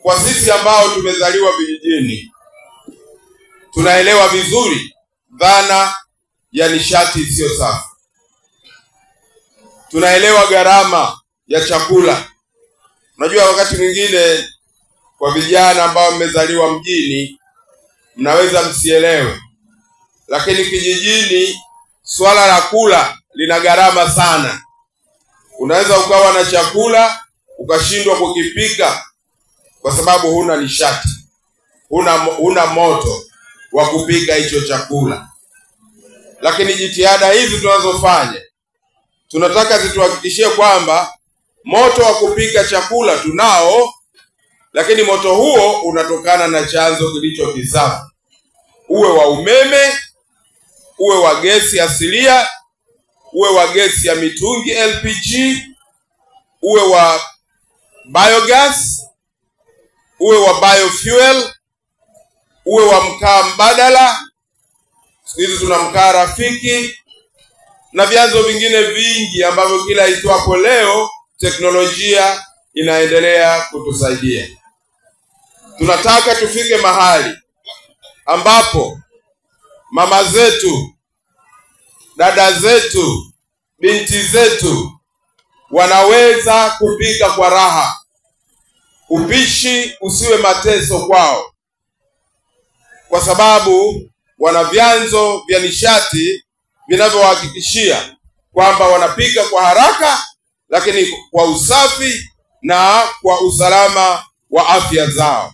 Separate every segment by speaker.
Speaker 1: Kwa sisi ambao tumezaliwa vijijini, tunaelewa vizuri dhana ya nishati isiyo safi. Tunaelewa gharama ya chakula. Unajua wakati mwingine kwa vijana ambao mmezaliwa mjini mnaweza msielewe, lakini kijijini swala la kula lina gharama sana. Unaweza ukawa na chakula ukashindwa kukipika kwa sababu huna nishati, huna moto wa kupika hicho chakula. Lakini jitihada hizi tunazofanya, tunataka zituhakikishie kwamba moto wa kupika chakula tunao, lakini moto huo unatokana na chanzo kilicho kisafi. Uwe wa umeme, uwe wa gesi asilia, uwe wa gesi ya mitungi LPG, uwe wa biogas, uwe wa biofuel, uwe wa mkaa mbadala. Siku hizi tuna mkaa rafiki na vyanzo vingine vingi ambavyo kila itwapo leo teknolojia inaendelea kutusaidia. Tunataka tufike mahali ambapo mama zetu, dada zetu, binti zetu wanaweza kupika kwa raha. Upishi usiwe mateso kwao, kwa sababu wana vyanzo vya nishati vinavyowahakikishia kwamba wanapika kwa haraka, lakini kwa usafi na kwa usalama wa afya zao.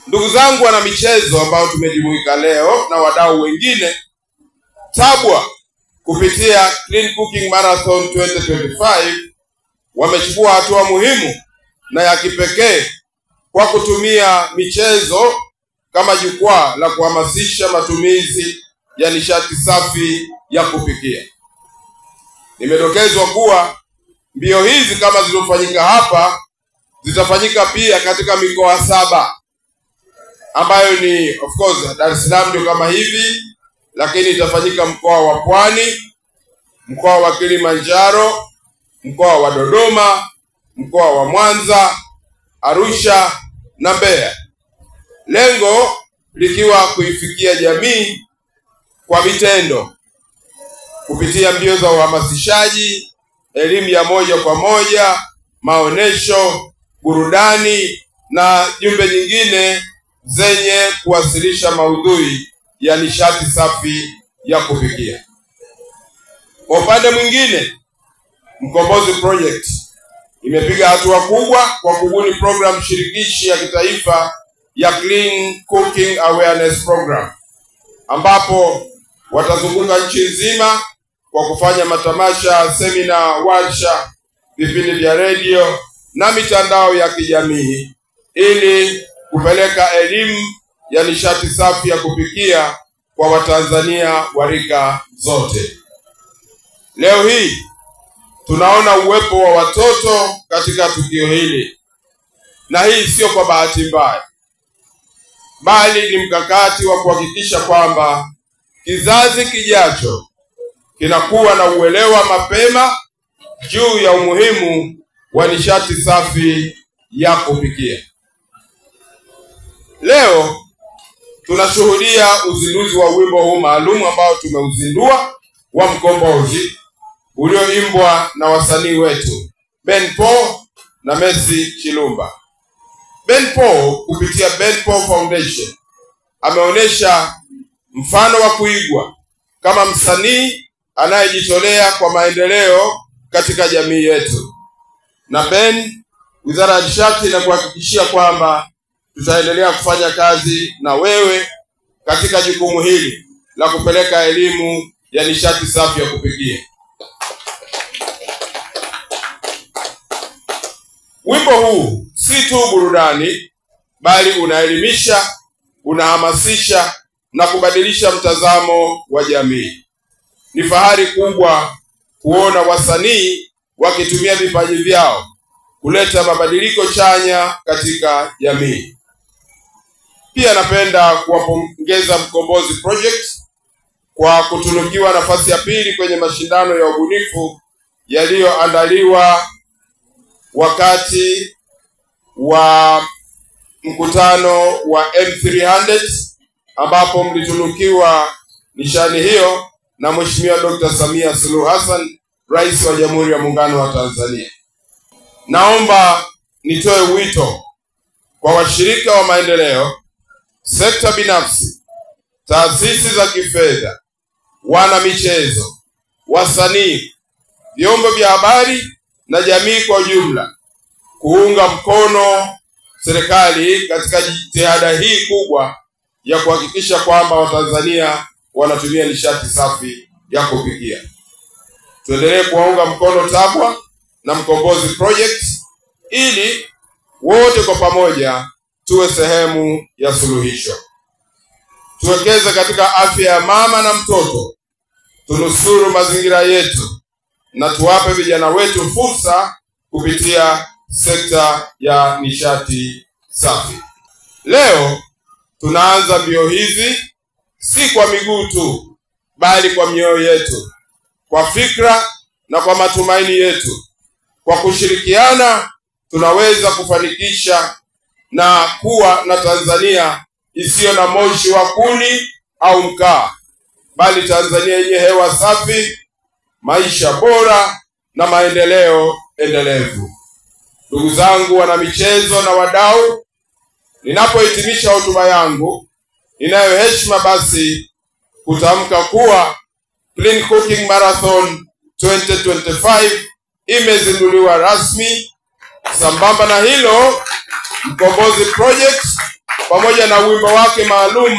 Speaker 1: Ndugu zangu wana michezo ambao tumejumuika leo na wadau wengine, TABWA kupitia Clean Cooking Marathon 2025 wamechukua hatua muhimu na ya kipekee kwa kutumia michezo kama jukwaa la kuhamasisha matumizi ya nishati safi ya kupikia. Nimedokezwa kuwa mbio hizi kama zilizofanyika hapa zitafanyika pia katika mikoa 7 ambayo ni of course Dar es Salaam ndio kama hivi, lakini itafanyika mkoa wa Pwani, mkoa wa Kilimanjaro, mkoa wa Dodoma, mkoa wa Mwanza, Arusha na Mbeya. Lengo likiwa kuifikia jamii kwa vitendo kupitia mbio za uhamasishaji, elimu ya moja kwa moja, maonesho, burudani na jumbe nyingine zenye kuwasilisha maudhui ya nishati safi ya kupikia. Kwa upande mwingine, Mkombozi Project imepiga hatua kubwa kwa kubuni program shirikishi ya kitaifa ya Clean Cooking Awareness Program, ambapo watazunguka nchi nzima kwa kufanya matamasha, semina, warsha, vipindi vya radio na mitandao ya kijamii ili kupeleka elimu ya nishati safi ya kupikia kwa Watanzania wa rika zote. Leo hii tunaona uwepo wa watoto katika tukio hili, na hii sio kwa bahati mbaya, bali ni mkakati wa kuhakikisha kwamba kizazi kijacho kinakuwa na uelewa mapema juu ya umuhimu wa nishati safi ya kupikia. Leo tunashuhudia uzinduzi wa wimbo huu maalum ambao tumeuzindua wa Mkombozi, ulioimbwa na wasanii wetu Ben Paul na Messi Chilumba. Ben Paul kupitia Ben Paul Foundation ameonyesha mfano wa kuigwa kama msanii anayejitolea kwa maendeleo katika jamii yetu. Na Ben, Wizara ya Nishati na kuhakikishia kwamba tutaendelea kufanya kazi na wewe katika jukumu hili la kupeleka elimu ya nishati safi ya kupikia. Wimbo huu si tu burudani, bali unaelimisha, unahamasisha na kubadilisha mtazamo wa jamii. Ni fahari kubwa kuona wasanii wakitumia vipaji vyao kuleta mabadiliko chanya katika jamii. Pia napenda kuwapongeza Mkombozi Project kwa kutunukiwa nafasi ya pili kwenye mashindano ya ubunifu yaliyoandaliwa wakati wa mkutano wa M300 ambapo mlitunukiwa nishani hiyo na Mheshimiwa Dr. Samia Suluhu Hassan, Rais wa Jamhuri ya Muungano wa Tanzania. Naomba nitoe wito kwa washirika wa maendeleo, sekta binafsi, taasisi za kifedha, wana michezo, wasanii, vyombo vya habari na jamii kwa ujumla kuunga mkono serikali katika jitihada hii kubwa ya kuhakikisha kwamba Watanzania wanatumia nishati safi ya kupikia. Tuendelee kuwaunga mkono TABWA na Mkombozi Project ili wote kwa pamoja tuwe sehemu ya suluhisho. Tuwekeze katika afya ya mama na mtoto, tunusuru mazingira yetu na tuwape vijana wetu fursa kupitia sekta ya nishati safi. Leo tunaanza mbio hizi si kwa miguu tu, bali kwa mioyo yetu, kwa fikra na kwa matumaini yetu. Kwa kushirikiana tunaweza kufanikisha na kuwa na Tanzania isiyo na moshi wa kuni au mkaa, bali Tanzania yenye hewa safi, maisha bora na maendeleo endelevu. Ndugu zangu wana michezo na wadau, ninapohitimisha hotuba yangu, ninayo heshima basi kutamka kuwa Clean Cooking Marathon 2025 imezinduliwa rasmi. Sambamba na hilo, Mkombozi Project pamoja na wimbo wake maalum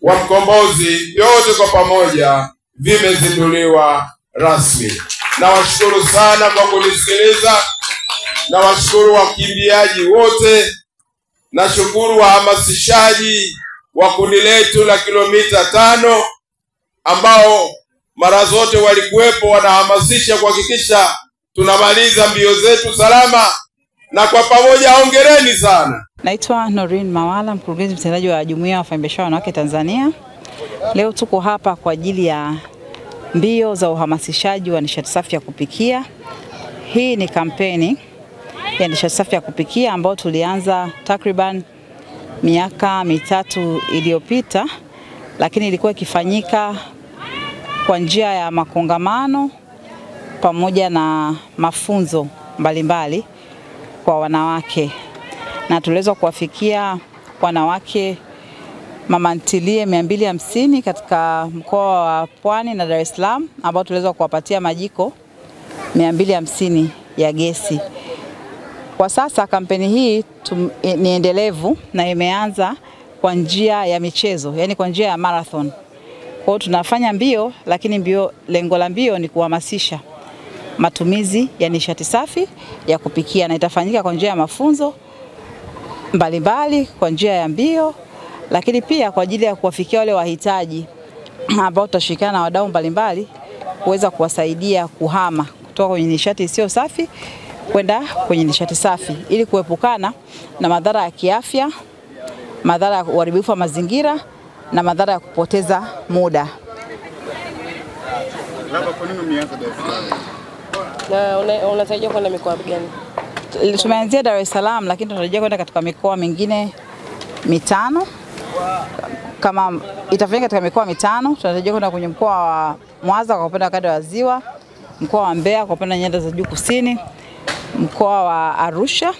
Speaker 1: wa Mkombozi, yote kwa pamoja vimezinduliwa rasmi. Nawashukuru sana kwa kunisikiliza. Nawashukuru wakimbiaji wote. Nashukuru wahamasishaji wa kundi letu la kilomita 5 ambao mara zote walikuwepo wanahamasisha kuhakikisha tunamaliza mbio zetu salama, na kwa pamoja hongereni sana.
Speaker 2: Naitwa Noreen Mawala, mkurugenzi mtendaji wa Jumuiya ya Wafanyabiashara Wanawake Tanzania. Leo tuko hapa kwa ajili ya mbio za uhamasishaji wa nishati safi ya kupikia. Hii ni kampeni ya nishati safi ya kupikia ambayo tulianza takriban miaka 3 iliyopita, lakini ilikuwa ikifanyika kwa njia ya makongamano pamoja na mafunzo mbalimbali kwa wanawake, na tuliweza kuwafikia wanawake mama ntilie 250 katika mkoa wa Pwani na Dar es Salaam, ambao tuliweza kuwapatia majiko 250 ya gesi. Kwa sasa kampeni hii ni endelevu na imeanza kwa njia ya michezo, yani kwa njia ya marathon. Kwa hiyo tunafanya mbio, lakini lengo la mbio ni kuhamasisha matumizi ya nishati safi ya kupikia, na itafanyika kwa njia ya mafunzo mbalimbali, kwa njia ya mbio, lakini pia kwa ajili ya kuwafikia wale wahitaji ambao tutashirikiana na wadau mbalimbali kuweza kuwasaidia kuhama kutoka kwenye nishati isiyo safi kwenda kwenye nishati safi, ili kuepukana na madhara ya kiafya, madhara ya uharibifu wa mazingira na madhara ya kupoteza muda.
Speaker 3: Labda kwa nini umeanza Dar es Salaam?
Speaker 4: Na unatarajia kwenda mikoa gani?
Speaker 2: Tumeanzia Dar es Salaam, lakini tunatarajia kwenda katika mikoa mingine 5. Kama itafanyika katika mikoa 5, tunatarajia kwenda kwenye mkoa wa Mwanza kwa upande wa kanda ya Ziwa, mkoa wa Mbeya kwa upande wa nyanda za juu kusini, mkoa wa Arusha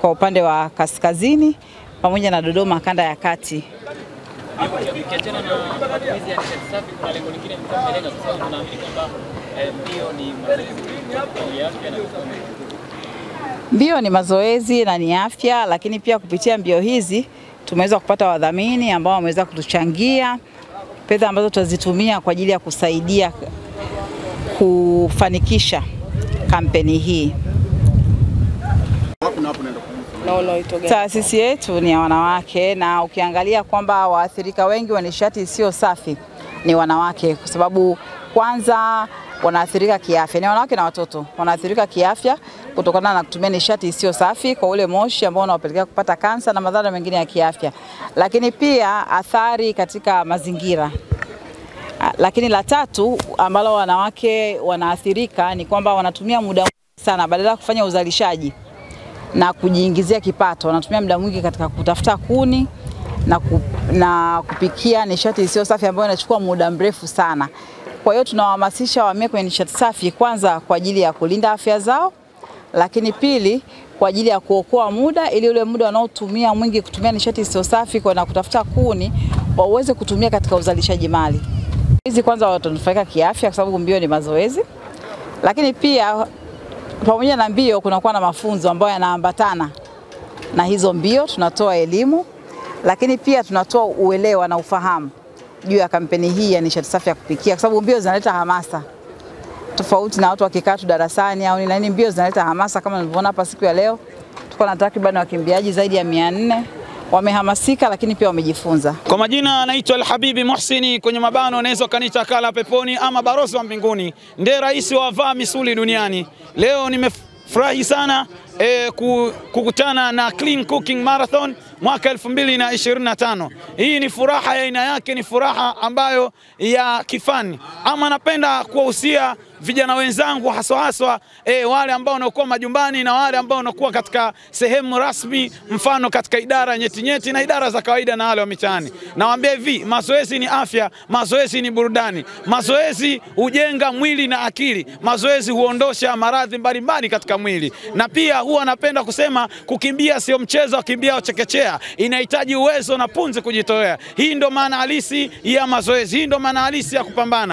Speaker 2: kwa upande wa kaskazini, pamoja na Dodoma kanda ya kati.
Speaker 5: Ukiachana na matumizi ya nishati safi, kuna lengo lingine mtaendeleza, kwa sababu tunaamini kwamba mbio ni mazoezi ya afya na
Speaker 2: mbio ni mazoezi na ni afya, lakini pia kupitia mbio hizi tumeweza kupata wadhamini ambao wameweza kutuchangia fedha ambazo tutazitumia kwa ajili ya kusaidia kufanikisha kampeni hii. Taasisi yetu ni ya wanawake, na ukiangalia kwamba waathirika wengi wa nishati isiyo safi ni wanawake, kwa sababu kwanza wanaathirika kiafya, ni wanawake na watoto wanaathirika kiafya kutokana na kutumia nishati isiyo safi, kwa ule moshi ambao unawapelekea kupata kansa na madhara mengine ya kiafya, lakini pia athari katika mazingira. Lakini la tatu ambalo wanawake wanaathirika ni kwamba wanatumia muda sana, badala ya kufanya uzalishaji na kujiingizia kipato, wanatumia muda mwingi katika kutafuta kuni na kupikia nishati isiyo safi ambayo inachukua muda mrefu sana. Kwa hiyo tunawahamasisha wahamie kwenye nishati safi, kwanza kwa ajili ya kulinda afya zao, lakini pili kwa ajili ya kuokoa muda, ili ule muda wanaotumia mwingi kutumia nishati isiyo safi na kutafuta kuni waweze kutumia katika uzalishaji mali. Hizi kwanza watanufaika kiafya kwa sababu mbio ni mazoezi, lakini pia pamoja na mbio kunakuwa na mafunzo ambayo yanaambatana na hizo mbio. Tunatoa elimu, lakini pia tunatoa uelewa na ufahamu juu ya kampeni hii ya nishati safi ya kupikia, kwa sababu mbio zinaleta hamasa tofauti na watu wakikaa tu darasani au nini. Mbio zinaleta hamasa. Kama nilivyoona hapa siku ya leo, tuko na takriban wakimbiaji zaidi ya 400 wamehamasika, lakini pia wamejifunza.
Speaker 4: Kwa majina naitwa Al-Habibi Muhsini, kwenye mabano unaweza kanita kala peponi ama barozi wa mbinguni, ndiye rais wa vaa misuli duniani. Leo nimefurahi sana kukutana na Clean Cooking Marathon mwaka 2025. Hii ni furaha ya aina yake, ni furaha ambayo ya kifani. Ama napenda kuwahusia vijana wenzangu haswa wale ambao wanakuwa majumbani na wale ambao wanakuwa katika sehemu rasmi, mfano katika idara nyeti na idara za kawaida na wale wa mitaani. Nawaambia hivi, mazoezi ni afya, mazoezi ni burudani, mazoezi hujenga mwili na akili, mazoezi huondosha maradhi mbalimbali katika mwili. Na pia huwa napenda kusema kukimbia sio mchezo, kukimbia uchekechea, inahitaji uwezo na punzi kujitolea. Hii ndio maana halisi ya mazoezi, hii ndio maana halisi ya kupambana.